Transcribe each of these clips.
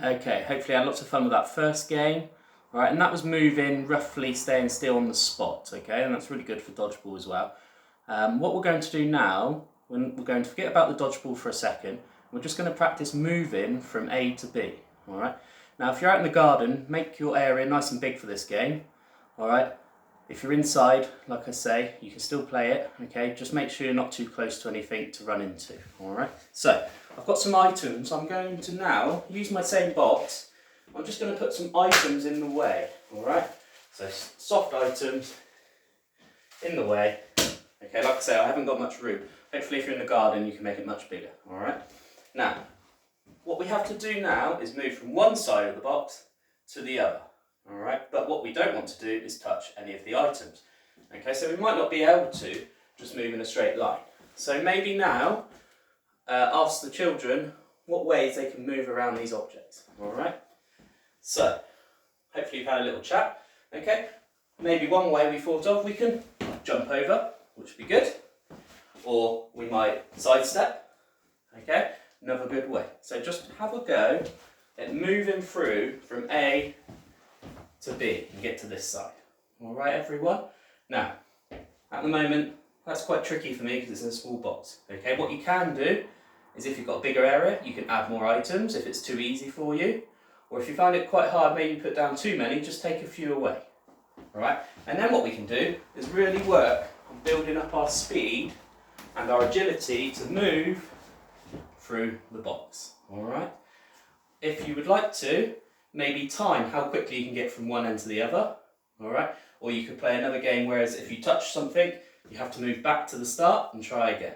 Okay, hopefully I had lots of fun with that first game. All right, and that was moving, roughly staying still on the spot, okay, and that's really good for dodgeball as well. What we're going to do now, we're going to forget about the dodgeball for a second. We're just going to practice moving from A to B, all right? Now, if you're out in the garden, make your area nice and big for this game, all right? If you're inside, like I say, you can still play it, okay? Just make sure you're not too close to anything to run into, all right? So, I've got some items. I'm going to now use my same box. I'm just going to put some items in the way, all right? So, soft items in the way. Okay, like I say, I haven't got much room. Hopefully if you're in the garden, you can make it much bigger, all right? Now, what we have to do now is move from one side of the box to the other, all right? But what we don't want to do is touch any of the items. Okay, so we might not be able to just move in a straight line. So maybe now, ask the children what ways they can move around these objects, all right? So, hopefully you've had a little chat, okay? Maybe one way we thought of, we can jump over, which would be good, or we might sidestep, okay? Another good way. So just have a go at moving through from A to B and get to this side. All right, everyone? Now, at the moment, that's quite tricky for me because it's in a small box, okay? What you can do is if you've got a bigger area, you can add more items if it's too easy for you, or if you find it quite hard, maybe put down too many, just take a few away, all right? And then what we can do is really work on building up our speed and our agility to move through the box, all right? If you would like to, maybe time how quickly you can get from one end to the other, all right? Or you could play another game, whereas if you touch something, you have to move back to the start and try again,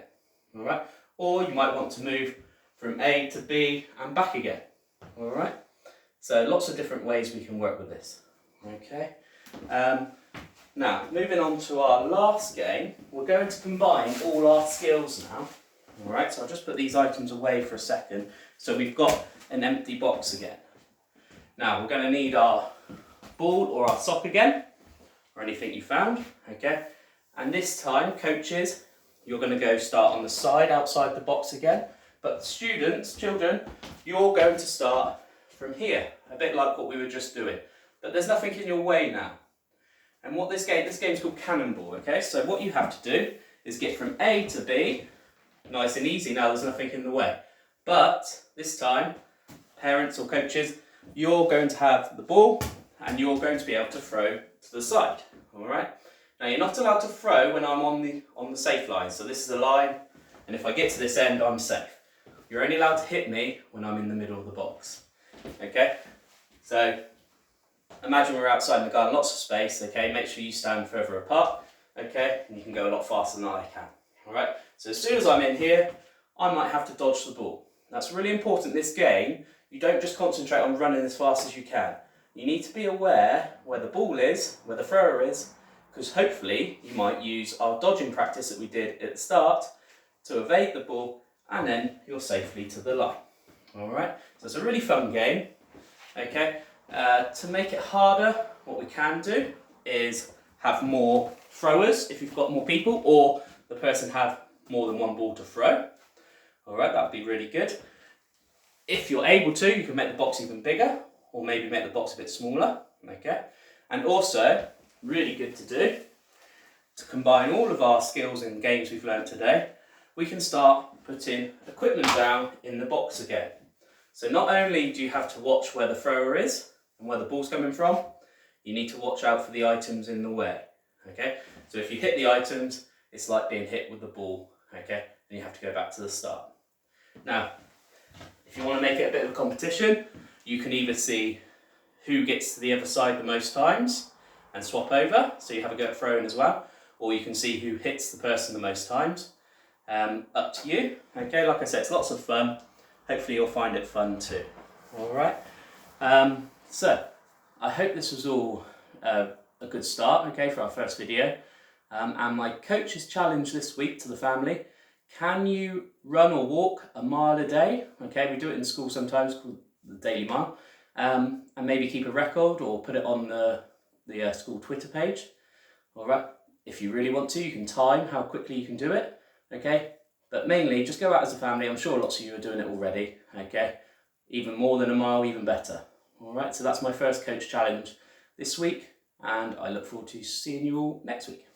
all right? Or you might want to move from A to B and back again, all right? So lots of different ways we can work with this, okay? Now, moving on to our last game, we're going to combine all our skills now. All right, so I'll just put these items away for a second. So we've got an empty box again. Now, we're going to need our ball or our sock again, or anything you found, okay? And this time, coaches, you're going to go start on the side outside the box again. But students, children, you're going to start from here, a bit like what we were just doing. But there's nothing in your way now. And what this game's called Cannonball, okay? So what you have to do is get from A to B, nice and easy, now there's nothing in the way. But this time, parents or coaches, you're going to have the ball and you're going to be able to throw to the side, all right? Now you're not allowed to throw when I'm on the safe line, so this is a line, and if I get to this end, I'm safe. You're only allowed to hit me when I'm in the middle of the box, okay? So, imagine we're outside in the garden, lots of space, okay? Make sure you stand further apart, okay? And you can go a lot faster than I can, all right? So as soon as I'm in here, I might have to dodge the ball. That's really important in this game. You don't just concentrate on running as fast as you can. You need to be aware where the ball is, where the thrower is, because hopefully you might use our dodging practice that we did at the start to evade the ball, and then you're safely to the line, all right? So it's a really fun game, okay? To make it harder, what we can do is have more throwers if you've got more people, or the person have more than one ball to throw. All right, that would be really good. If you're able to, you can make the box even bigger, or maybe make the box a bit smaller, okay? And also, really good to do, to combine all of our skills and games we've learned today, we can start putting equipment down in the box again. So not only do you have to watch where the thrower is and where the ball's coming from, you need to watch out for the items in the way, okay? So if you hit the items, it's like being hit with the ball, okay? And you have to go back to the start. Now, if you want to make it a bit of a competition, you can either see who gets to the other side the most times and swap over, so you have a go at throwing as well, or you can see who hits the person the most times. Up to you, okay? Like I said, it's lots of fun. Hopefully you'll find it fun too. All right. So I hope this was all a good start, okay, for our first video. And my coach's challenge this week to the family: can you run or walk a mile a day? Okay, we do it in school sometimes, called the Daily Mile, and maybe keep a record or put it on the school Twitter page. All right. If you really want to, you can time how quickly you can do it. Okay, but mainly just go out as a family. I'm sure lots of you are doing it already, okay? even more than a mile, even better. All right, so that's my first coach challenge this week, and I look forward to seeing you all next week.